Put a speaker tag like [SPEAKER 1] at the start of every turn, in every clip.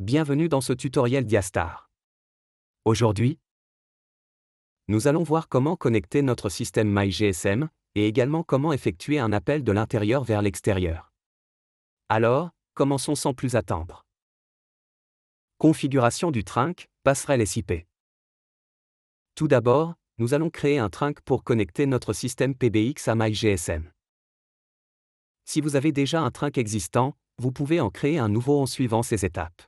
[SPEAKER 1] Bienvenue dans ce tutoriel Diastar. Aujourd'hui, nous allons voir comment connecter notre système MyGSM et également comment effectuer un appel de l'intérieur vers l'extérieur. Alors, commençons sans plus attendre. Configuration du trunk, passerelle SIP. Tout d'abord, nous allons créer un trunk pour connecter notre système PBX à MyGSM. Si vous avez déjà un trunk existant, vous pouvez en créer un nouveau en suivant ces étapes.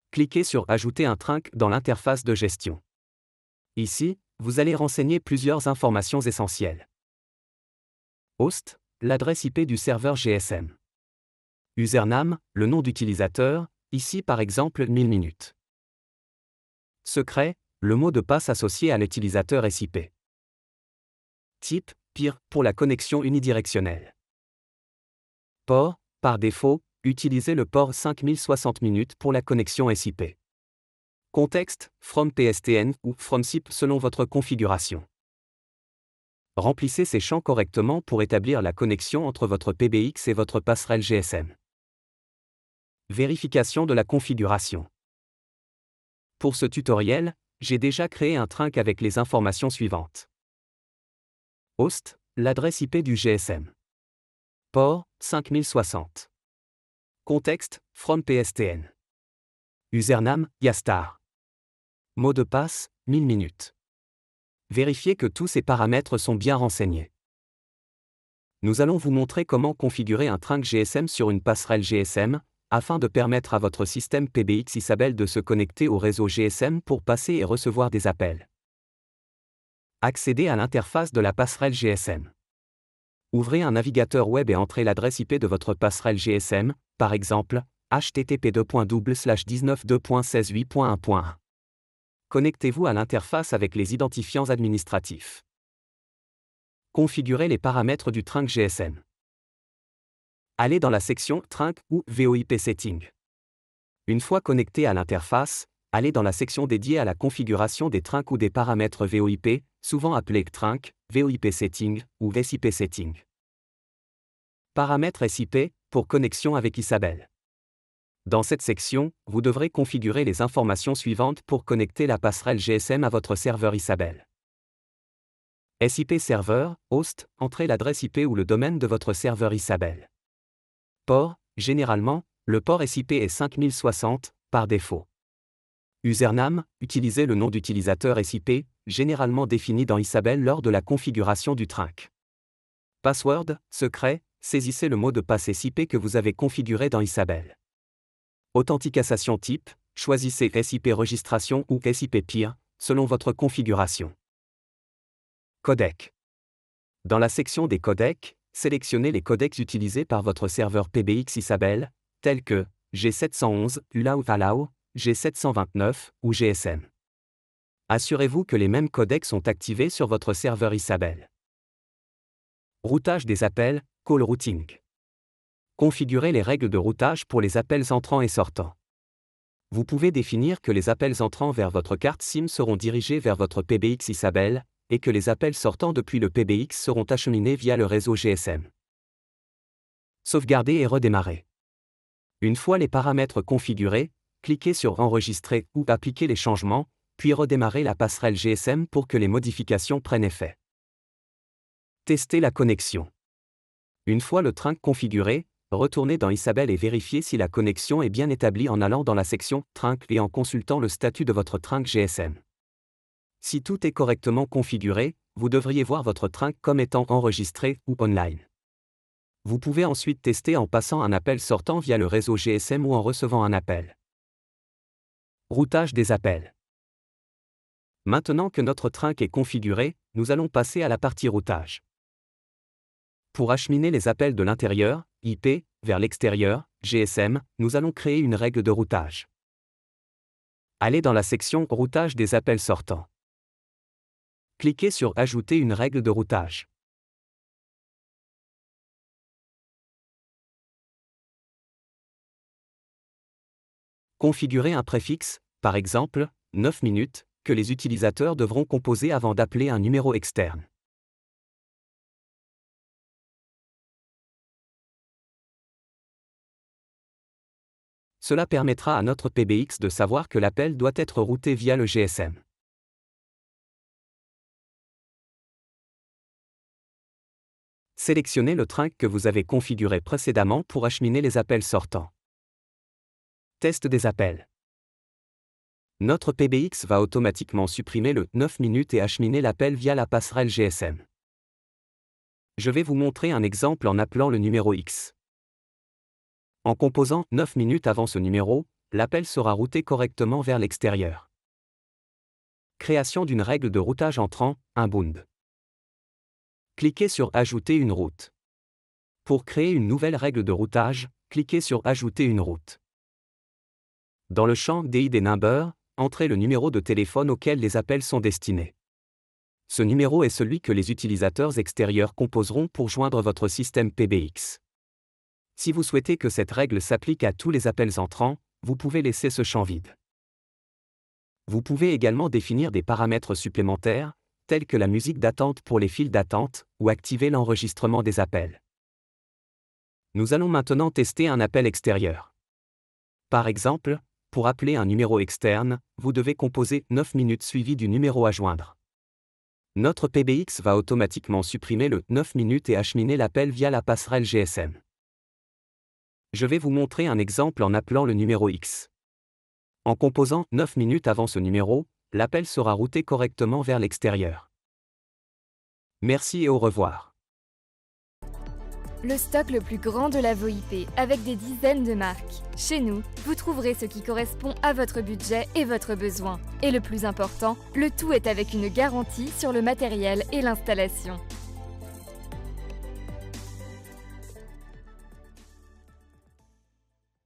[SPEAKER 1] Cliquez sur Ajouter un trunk dans l'interface de gestion. Ici, vous allez renseigner plusieurs informations essentielles. Host, l'adresse IP du serveur GSM. Username, le nom d'utilisateur, ici par exemple 1000 minutes. Secret, le mot de passe associé à l'utilisateur SIP. Type, peer, pour la connexion unidirectionnelle. Port, par défaut, utilisez le port 5060 minutes pour la connexion SIP. Contexte, from PSTN ou from SIP selon votre configuration. Remplissez ces champs correctement pour établir la connexion entre votre PBX et votre passerelle GSM. Vérification de la configuration. Pour ce tutoriel, j'ai déjà créé un trunk avec les informations suivantes. Host, l'adresse IP du GSM. Port, 5060. Contexte, from PSTN. Username, Diastar. Mot de passe, 1000 minutes. Vérifiez que tous ces paramètres sont bien renseignés. Nous allons vous montrer comment configurer un trunk GSM sur une passerelle GSM, afin de permettre à votre système PBX Isabelle de se connecter au réseau GSM pour passer et recevoir des appels. Accédez à l'interface de la passerelle GSM. Ouvrez un navigateur web et entrez l'adresse IP de votre passerelle GSM, par exemple, http://19.2.16.8.1.1. Connectez-vous à l'interface avec les identifiants administratifs. Configurez les paramètres du trunk GSM. Allez dans la section Trunk ou VoIP Setting. Une fois connecté à l'interface, allez dans la section dédiée à la configuration des trunks ou des paramètres VoIP, souvent appelés Trunk, VoIP Setting ou SIP Setting. Paramètres SIP, pour connexion avec Isabelle. Dans cette section, vous devrez configurer les informations suivantes pour connecter la passerelle GSM à votre serveur Isabelle. SIP serveur, host, entrez l'adresse IP ou le domaine de votre serveur Isabelle. Port, généralement, le port SIP est 5060, par défaut. Username, utilisez le nom d'utilisateur SIP, généralement défini dans Isabelle lors de la configuration du trunk. Password, secret, saisissez le mot de passe SIP que vous avez configuré dans Isabelle. Authentication type, choisissez SIP registration ou SIP peer, selon votre configuration. Codec. Dans la section des codecs, sélectionnez les codecs utilisés par votre serveur PBX Isabelle, tels que G711, ULAO, G729 ou GSM. Assurez-vous que les mêmes codecs sont activés sur votre serveur Isabelle. Routage des appels, call routing. Configurez les règles de routage pour les appels entrants et sortants. Vous pouvez définir que les appels entrants vers votre carte SIM seront dirigés vers votre PBX Isabelle, et que les appels sortants depuis le PBX seront acheminés via le réseau GSM. Sauvegarder et redémarrer. Une fois les paramètres configurés, cliquez sur Enregistrer ou Appliquer les changements, puis redémarrer la passerelle GSM pour que les modifications prennent effet. Tester la connexion. Une fois le trunk configuré, retournez dans Isabelle et vérifiez si la connexion est bien établie en allant dans la section Trunk et en consultant le statut de votre trunk GSM. Si tout est correctement configuré, vous devriez voir votre trunk comme étant enregistré ou online. Vous pouvez ensuite tester en passant un appel sortant via le réseau GSM ou en recevant un appel. Routage des appels. Maintenant que notre trunk est configuré, nous allons passer à la partie routage. Pour acheminer les appels de l'intérieur, IP, vers l'extérieur, GSM, nous allons créer une règle de routage. Allez dans la section Routage des appels sortants. Cliquez sur Ajouter une règle de routage. Configurez un préfixe, par exemple, 9 minutes, que les utilisateurs devront composer avant d'appeler un numéro externe. Cela permettra à notre PBX de savoir que l'appel doit être routé via le GSM. Sélectionnez le trunk que vous avez configuré précédemment pour acheminer les appels sortants. Test des appels. Notre PBX va automatiquement supprimer le 9 minutes et acheminer l'appel via la passerelle GSM. Je vais vous montrer un exemple en appelant le numéro X. En composant 9 minutes avant ce numéro, l'appel sera routé correctement vers l'extérieur. Création d'une règle de routage entrant, inbound. Cliquez sur Ajouter une route. Pour créer une nouvelle règle de routage, cliquez sur Ajouter une route. Dans le champ DID Number, entrez le numéro de téléphone auquel les appels sont destinés. Ce numéro est celui que les utilisateurs extérieurs composeront pour joindre votre système PBX. Si vous souhaitez que cette règle s'applique à tous les appels entrants, vous pouvez laisser ce champ vide. Vous pouvez également définir des paramètres supplémentaires, tels que la musique d'attente pour les files d'attente, ou activer l'enregistrement des appels. Nous allons maintenant tester un appel extérieur. Par exemple, pour appeler un numéro externe, vous devez composer 9 minutes suivi du numéro à joindre. Notre PBX va automatiquement supprimer le 9 minutes et acheminer l'appel via la passerelle GSM. Je vais vous montrer un exemple en appelant le numéro X. En composant 9 minutes avant ce numéro, l'appel sera routé correctement vers l'extérieur. Merci et au revoir.
[SPEAKER 2] Le stock le plus grand de la VoIP, avec des dizaines de marques. Chez nous, vous trouverez ce qui correspond à votre budget et votre besoin. Et le plus important, le tout est avec une garantie sur le matériel et l'installation.